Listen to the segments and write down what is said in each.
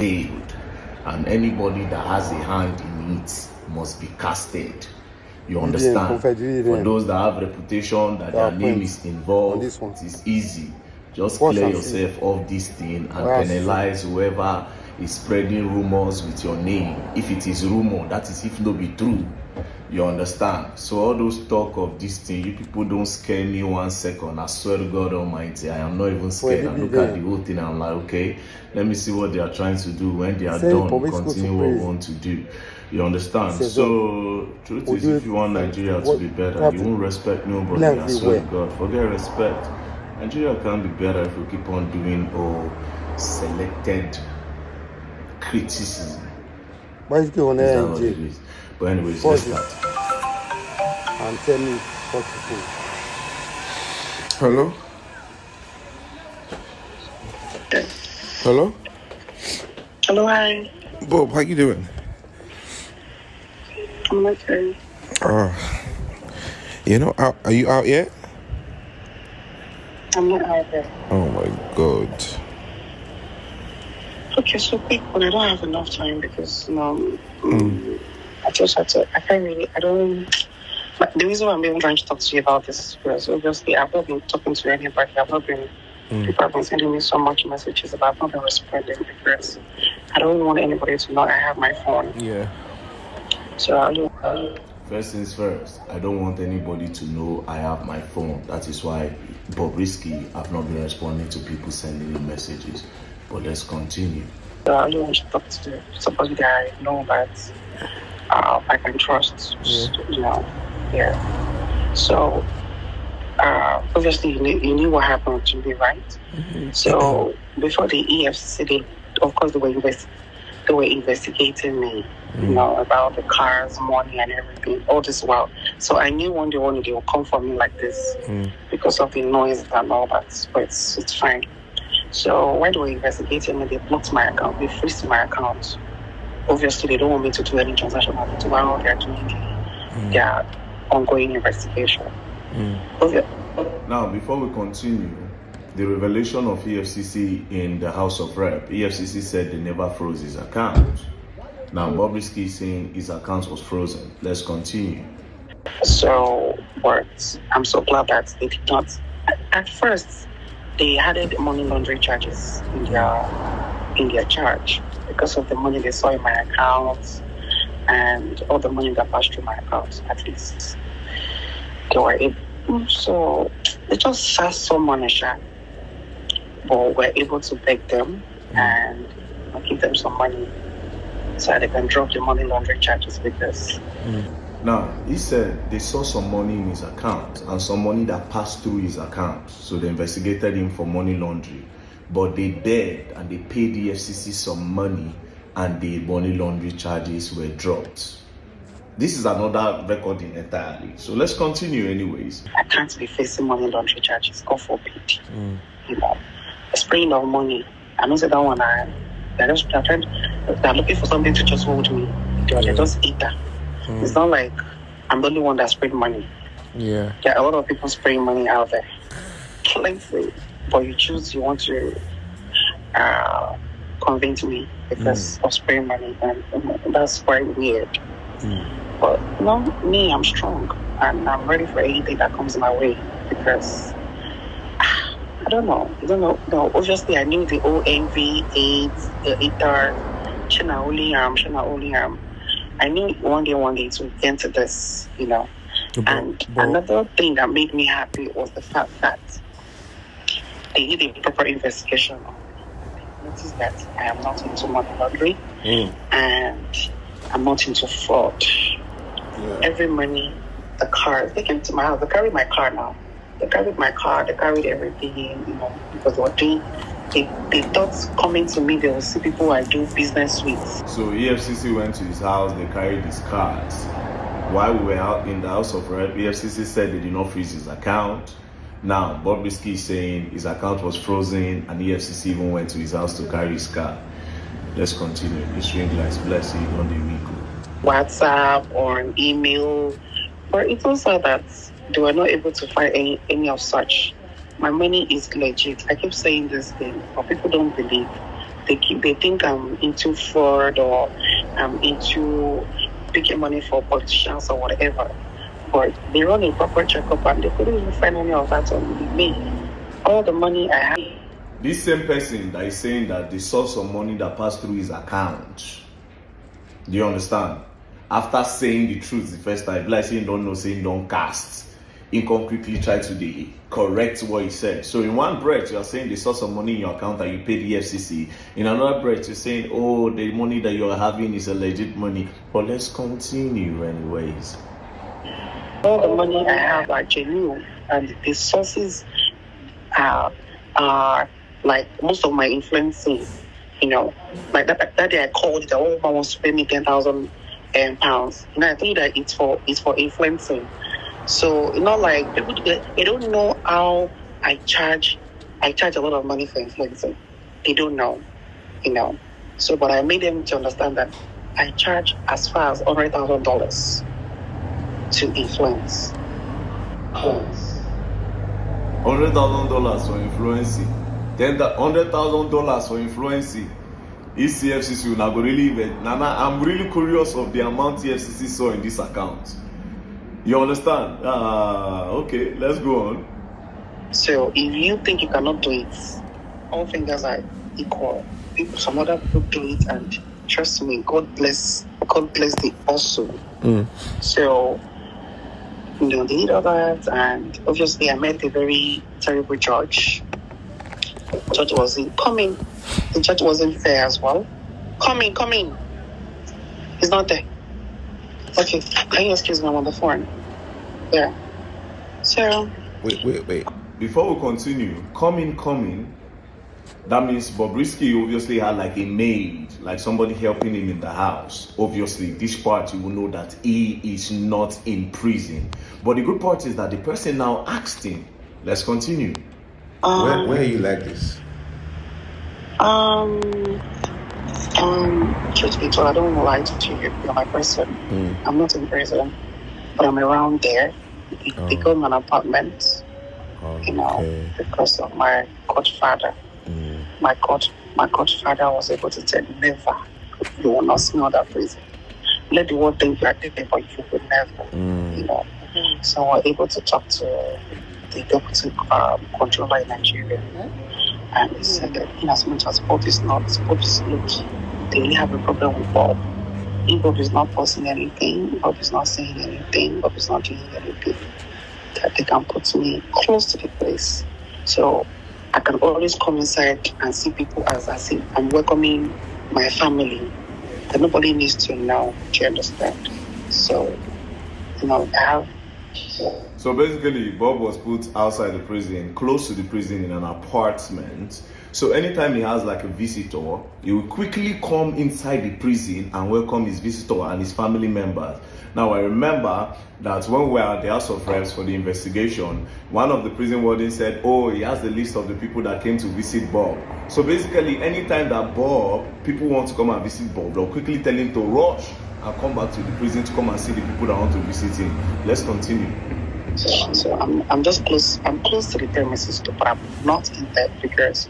veiled, and anybody that has a hand in it must be casted. You understand? For those that have reputation that their name is involved, it is easy. Just clear yourself of this thing and penalize whoever is spreading rumors with your name. If it is rumor, that is if no be true. You understand? So all those talk of this thing, you people don't scare me 1 second. I swear to God Almighty, I am not even scared. I look at the whole thing and I'm like, okay, let me see what they are trying to do. When they are done, continue what we want to do. You understand? So truth is, if you want Nigeria to be better, you won't respect nobody. I swear to God, forget respect. Nigeria can't be better if we keep on doing all selected criticism. But anyways, let's start. And tell me what to do. Hello? Hello? Hello, hi. Bob, how you doing? I'm okay. Are you out yet? I'm not out there. Oh my God. Okay, so quick, but I don't have enough time because, I just had to, but the reason why I'm even trying to talk to you about this is because obviously I've not been talking to anybody. People have been sending me so much messages about not been responding because I don't want anybody to know I have my phone. Yeah. So first things first, I don't want anybody to know I have my phone. That is why Bobrisky have not been responding to people sending me messages. But let's continue. So I only want to talk to somebody that I know that I can trust. So obviously you knew what happened to me, right? Mm-hmm. So before the EFCC, they were investigating me, about the cars, money, and everything, all this while. So I knew one day they will come for me like this because of the noise and all that. But it's fine. So when they were investigating me, they blocked my account, they froze my account. Obviously, they don't want me to do any transaction while they're doing their ongoing investigation. Now, before we continue, the revelation of EFCC in the House of Rep, EFCC said they never froze his account. Now, Bobrisky is saying his account was frozen. Let's continue. So, but I'm so glad that they did not. At first, they added money laundering charges in their charge because of the money they saw in my account and all the money that passed through my account. At least they were able. So they just sat some money, but we're able to beg them and give them some money so they can drop the money laundering charges because. Now, he said they saw some money in his account and some money that passed through his account. So they investigated him for money laundering. But they begged and they paid the FCC some money and the money laundering charges were dropped. This is another recording entirely. So let's continue anyways. I can't be facing money laundering charges. God forbid. Spraying of money. I know that one. They're looking for something to just hold me. They just eat that. It's not like I'm the only one that sprayed money. Yeah. There are a lot of people spraying money out there. Plenty. But you want to convince me because of spraying money. And that's quite weird. But no, me, I'm strong. And I'm ready for anything that comes my way because I don't know. No, obviously I knew the ONV, AIDS, the ITAR, Shana Oliam. I knew one day it would get to this, And another thing that made me happy was the fact that they did a proper investigation. I noticed that I am not into money laundering and I'm not into fraud. Yeah. Every money, the cars, they came to my house. They carried my car now. They carried my car. They carried everything, because they were doing. They thought coming to me, they will see people I do business with. So EFCC went to his house, they carried his cars. While we were out in the House of Rep, EFCC said they did not freeze his account. Now, Bobrisky is saying his account was frozen and EFCC even went to his house to carry his car. Let's continue. This ring lights bless you on the week. WhatsApp or an email. But it also that they were not able to find any of such. My money is legit. I keep saying this thing, but people don't believe. they think I'm into fraud or I'm into picking money for politicians or whatever. But they run a proper checkup and they couldn't even find any of that on me. All the money I have. This same person that is saying that the source of money that passed through his account, do you understand? After saying the truth the first time, like saying don't know, saying don't cast, he concretely tried to correct what he said. So in one breath, you're saying the source of money in your account that you paid the Efcc. In another breath, you're saying, oh, the money that you're having is a legit money. But let's continue anyways. All the money I have are genuine, and the sources are like most of my influencing, like that day I called it, oh, man wants to pay me 10,000 pounds. I think that it's for influencing. So like people they don't know how I charge a lot of money for influencing. They don't know, So but I made them to understand that I charge as far as $100,000 to influence. $100,000 for influencing. Then the $100,000 for influencing. Is Efcc will not go really even. Nana, I'm really curious of the amount Efcc saw in this account. You understand? Okay, let's go on. So if you think you cannot do it, all fingers are equal. Some other people do it, and trust me, God bless the hustle. So they did all that, and obviously I met a very terrible judge. Judge wasn't coming. The judge wasn't fair as well. Come in. He's not there. Okay, can you excuse me? I'm on the phone. Yeah. So. Wait. Before we continue, coming. That means Bobrisky obviously had like a maid, like somebody helping him in the house. Obviously, this part you will know that he is not in prison. But the good part is that the person now asked him. Let's continue. Where are you like this? Truth be told, I don't want to lie to you. You're my person. I'm not in prison, but I'm around there. They got me an apartment, because of my godfather. My godfather was able to tell me, never, you will not see another prison. Let the world think you are there, but you will never, So we're able to talk to the deputy controller in Nigeria. And he said that in as much as Bob is look, they really have a problem with Bob. If Bob is not posting anything, Bob is not saying anything, Bob is not doing anything, that they can put me close to the place. So I can always come inside and see people as I see I'm welcoming my family. That nobody needs to know. Do you understand? So, I have. So basically, Bob was put outside the prison, close to the prison in an apartment. So anytime he has like a visitor, he will quickly come inside the prison and welcome his visitor and his family members. Now, I remember that when we were at the House of Reps for the investigation, one of the prison wardens said, oh, he has the list of the people that came to visit Bob. So basically, anytime that people want to come and visit Bob, they'll quickly tell him to rush and come back to the prison to come and see the people that want to visit him. Let's continue. So I'm just close. I'm close to the premises, but I'm not in there because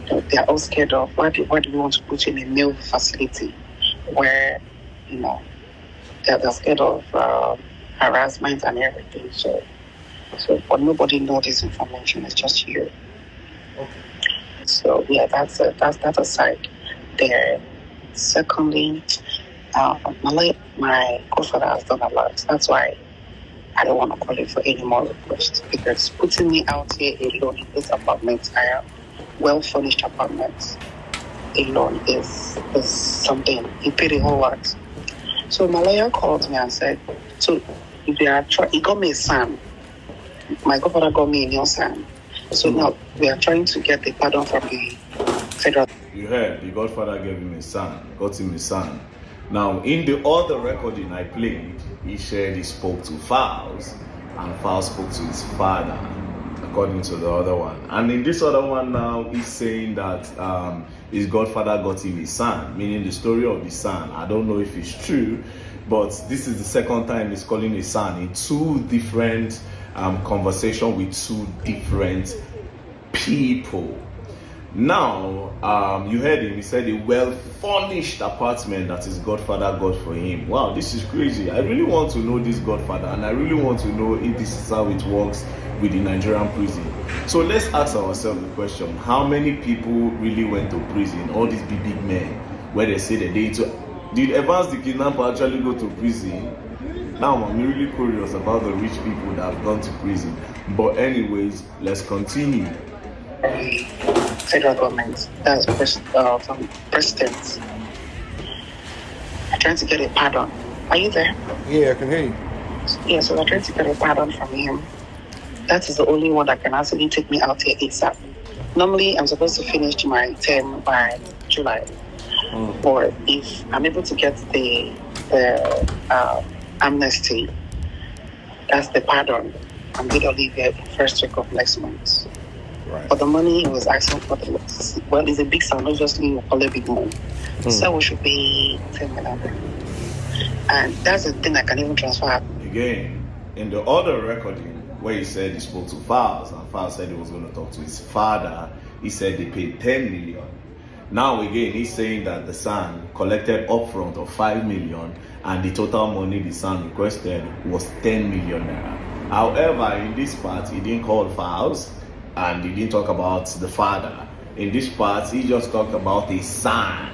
they are all scared of why do we want to put you in a male facility where they're scared of harassment and everything. So but nobody knows this information. It's just you. Okay. So yeah, that's aside there. Secondly, my godfather has done a lot. That's why I don't want to call it for any more requests, because putting me out here alone in this apartment, I have well-furnished apartments alone is something. He paid a whole lot. So my lawyer called me and said, so if they are he got me a son. My godfather got me a new son. So now we are trying to get the pardon from the federal. You heard, the godfather got him a son. Now, in the other recording I played, he said he spoke to Fowles, and Fowles spoke to his father, according to the other one. And in this other one now, he's saying that his godfather got him a son, meaning the story of the son. I don't know if it's true, but this is the second time he's calling his son in two different conversations with two different people. Now, you heard him. He said a well-furnished apartment that his godfather got for him. Wow, this is crazy. I really want to know this godfather, and I really want to know if this is how it works with the Nigerian prison. So let's ask ourselves the question: how many people really went to prison? All these big men, where they say that did Evans the kidnapper actually go to prison? Now I'm really curious about the rich people that have gone to prison. But anyways, let's continue. Federal government, that's from presidents, are trying to get a pardon. Are you there? Yeah, I can hear you. Yeah, so they're trying to get a pardon from him. That is the only one that can actually take me out here ASAP. Normally, I'm supposed to finish my term by July. Or if I'm able to get the amnesty, that's the pardon, I'm going to leave here the first week of next month. Right. But the money he was asking for, it's a big sum, obviously you call it big money. So we should pay 10 million. And that's the thing I can even transfer. Again, in the other recording, where he said he spoke to Files, and Files said he was going to talk to his father, he said they paid 10 million. Now again, he's saying that the son collected upfront of 5 million, and the total money the son requested was 10 million naira. However, in this part, he didn't call Files, and he didn't talk about the father. In this part, he just talked about his son.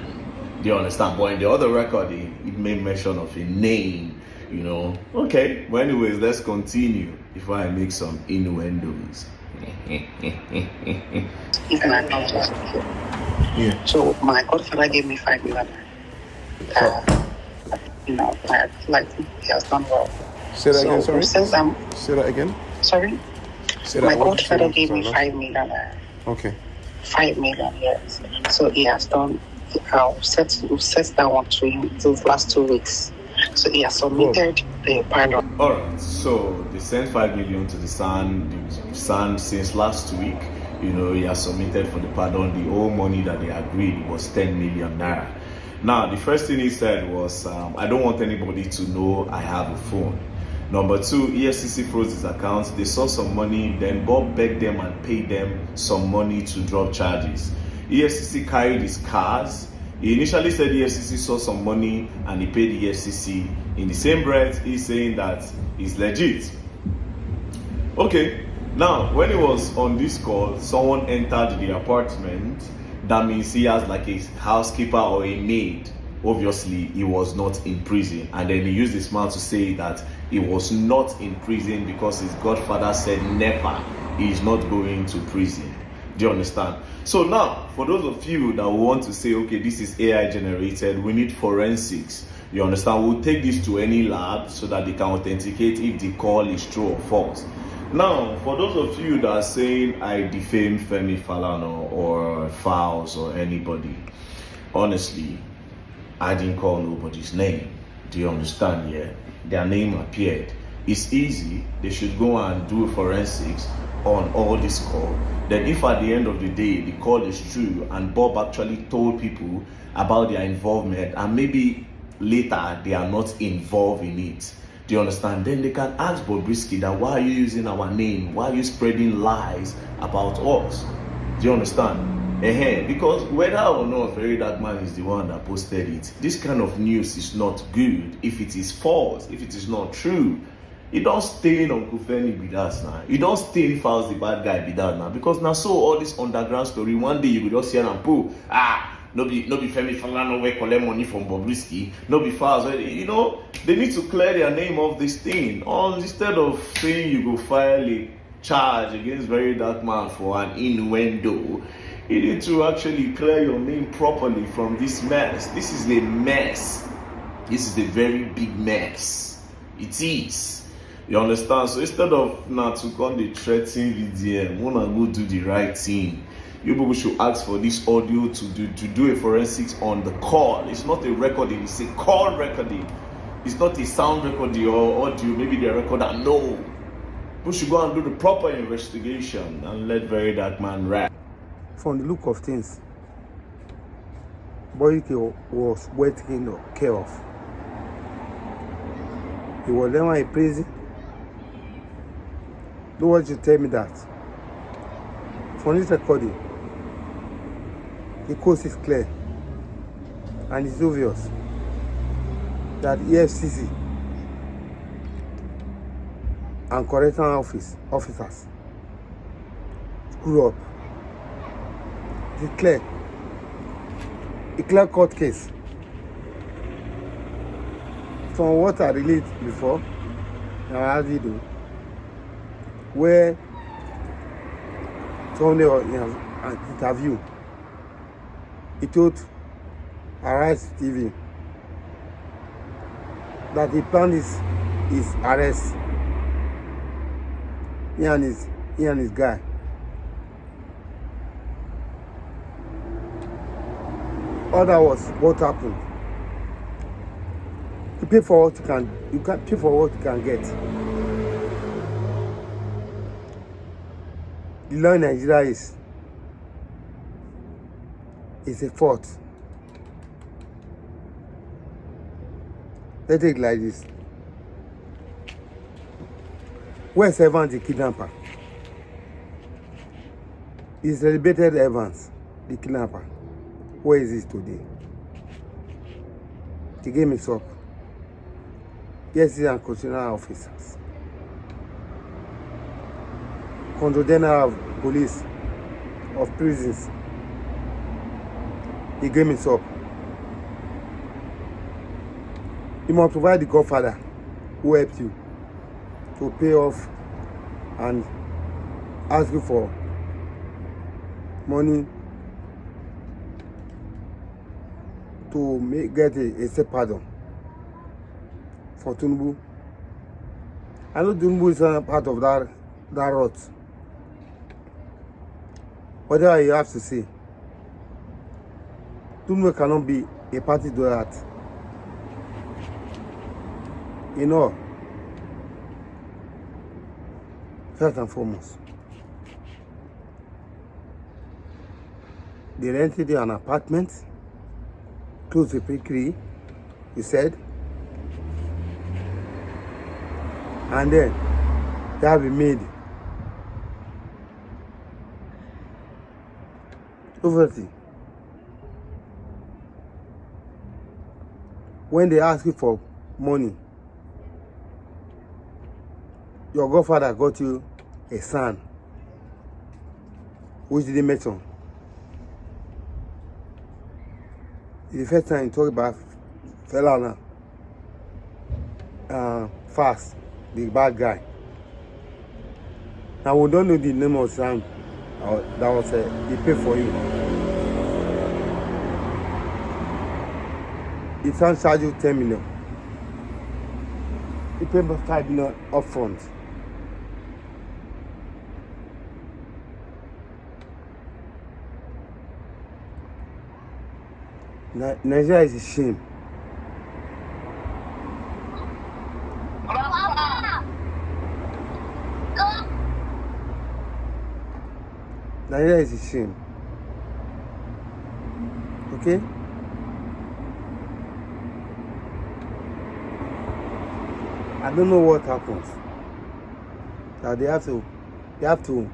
Do you understand? But in the other record, he made mention of a name, you know. Okay, well, anyways, let's continue before I make some innuendos. Yeah. So my godfather gave me 5 million. Like he has done well. Say that again, sorry? Since Say that again? Sorry? My godfather gave me 5 million. Okay. 5 million, yes. So he has done, we've set that one to him these last 2 weeks. So he has submitted the pardon. Alright, so they sent 5 million to the son. The son, since last week, you know, he has submitted for the pardon. The whole money that they agreed was 10 million naira. Now, the first thing he said was, I don't want anybody to know I have a phone. Number 2, Efcc froze his accounts. They saw some money, then Bob begged them and paid them some money to drop charges. Efcc carried his cars. He initially said Efcc saw some money and he paid the Efcc. In the same breath, he's saying that it's legit. Okay, now when he was on this call, someone entered the apartment. That means he has like a housekeeper or a maid. Obviously, he was not in prison. And then he used his mouth to say that he was not in prison because his godfather said never, he is not going to prison. Do you understand? So now, for those of you that want to say, okay, this is AI generated, we need forensics. You understand? We'll take this to any lab so that they can authenticate if the call is true or false. Now, for those of you that are saying I defame Femi Falana or Files or anybody, honestly, I didn't call nobody's name. Do you understand? Yeah, their name appeared. It's easy. They should go and do forensics on all this call. Then if at the end of the day the call is true and Bob actually told people about their involvement and maybe later they are not involved in it, do you understand? Then they can ask Bobrisky that why are you using our name? Why are you spreading lies about us? Do you understand? Because whether or not Very Dark Man is the one that posted it, this kind of news is not good if it is false, if it is not true. You don't stain Uncle Femi be that now. You don't stain Files the bad guy be that now. Because now so all this underground story, one day you will just hear and pull, no be Femi Falana wey collect money from Bobrisky, no be Files. You know, they need to clear their name of this thing. Instead of saying you go file a charge against Very Dark Man for an innuendo, you need to actually clear your name properly from this mess. This is a mess. This is a very big mess. It is. You understand? So instead of now to come the threatening VDM, wanna go do the right thing. You people should ask for this audio to do a forensics on the call. It's not a recording, it's a call recording. It's not a sound recording or audio, maybe the recorder. No. We should go and do the proper investigation and let Very Dark Man rap. From the look of things, Bobrisky was well taken care of. He was never in prison. Don't want you to tell me that. From this recording, the coast is clear, and it's obvious that Efcc and correctional officers screw up. It's clear. A clear court case. From what I relate before, in our video, where somebody in an interview, he told Arise TV that the plan is arrest he and his guy. Other was what happened. You pay for what you can pay for what you can get. The law in Nigeria is a fault. Let's take it like this. Where's Evans the kidnapper? Is celebrated Evans the kidnapper. Where is he today? The game is up. Yes, he's and constitutional officers. Control General of Police of Prisons. The game is up. You must provide the godfather who helped you to pay off and ask you for money to get a safe pardon for Tinubu. I know Tinubu is not part of that rot. Whatever you have to say, Tinubu cannot be a party to that. You know, first and foremost, they rented an apartment close to Bakery, he said, and then they have been made everything. When they ask you for money, your godfather got you a son, which didn't mention. It's the first time you talk about fella Fast, the bad guy. Now we don't know the name of son that was he paid for you. The son charged you 10 million. He paid 5 million upfront. Nigeria is a shame. Nigeria is a shame. Okay? I don't know what happens. That they have to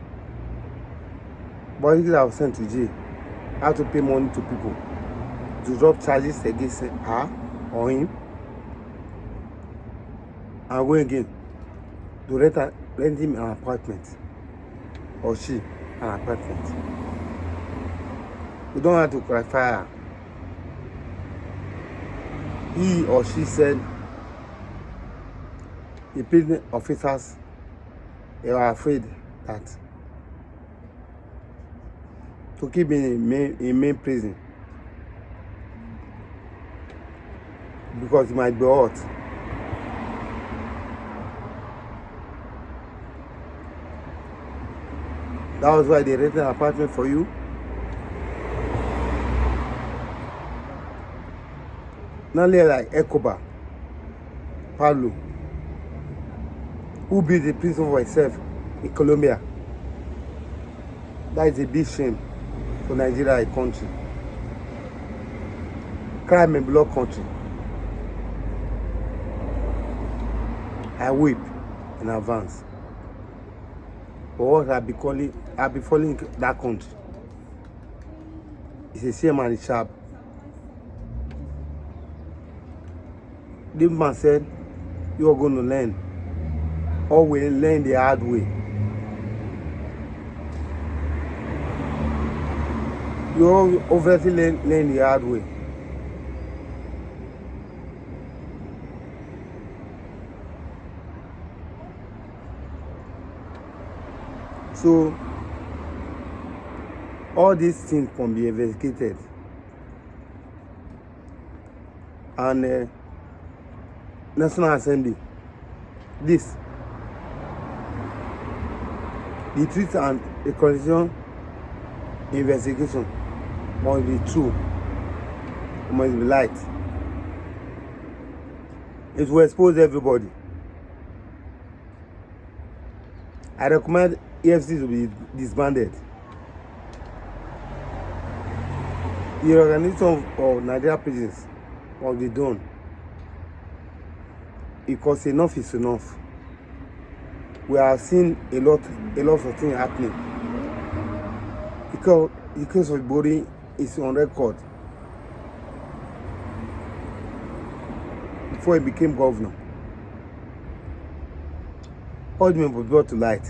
bodies that were sent to jail have to pay money to people to drop charges against her or him, and go again to rent him an apartment, or she an apartment. We don't have to clarify her. He or she said the prison officers, they were afraid that to keep in main prison because it might be hot. That was why they rented an apartment for you. Not like Ecoba, Pablo, who built a prison for himself in Colombia. That is a big shame for Nigeria, a country. Crime and blood country. I weep in advance for what I'll be following that country. It's a shame and it's sharp. This man said, you are going to learn. Or will learn the hard way. You obviously learn the hard way. So, all these things can be investigated. And National Assembly, this, the truth and the constitution investigation must be true, must be light. It will expose everybody. I recommend Efcc to be disbanded. The organization of Nigeria prisons must be done, because enough is enough. We have seen a lot of things happening. Because the case of Bobrisky is on record before he became governor. All the men were brought to light.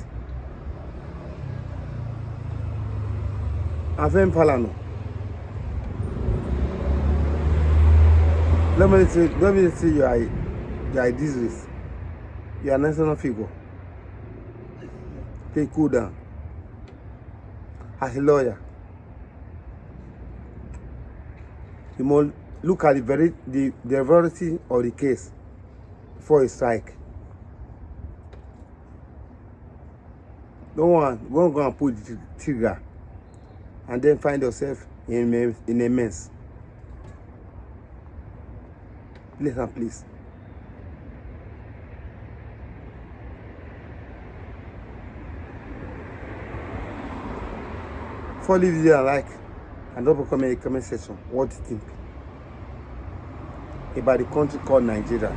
Afem Falano. Let me say you are a disgrace. You are a national figure. Take cool down. As a lawyer, you must look at the veracity of the case before you strike. Don't go and pull the trigger and then find yourself in a mess. Listen, please. Before leave video and like, and don't comment in the comment section what you think about the country called Nigeria.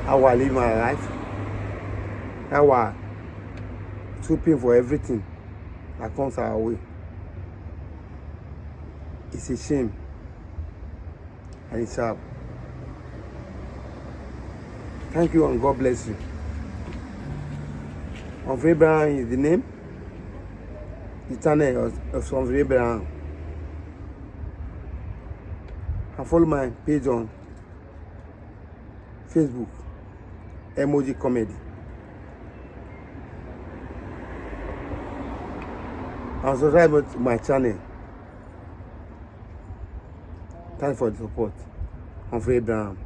How I live my life, how I trooping for everything that comes our way. It's a shame and it's sharp. Thank you and God bless you. Of Abraham is the name. The channel of Abraham. And follow my page on Facebook, Emoji Comedy. And subscribe to my channel. Thanks for the support. Of Abraham.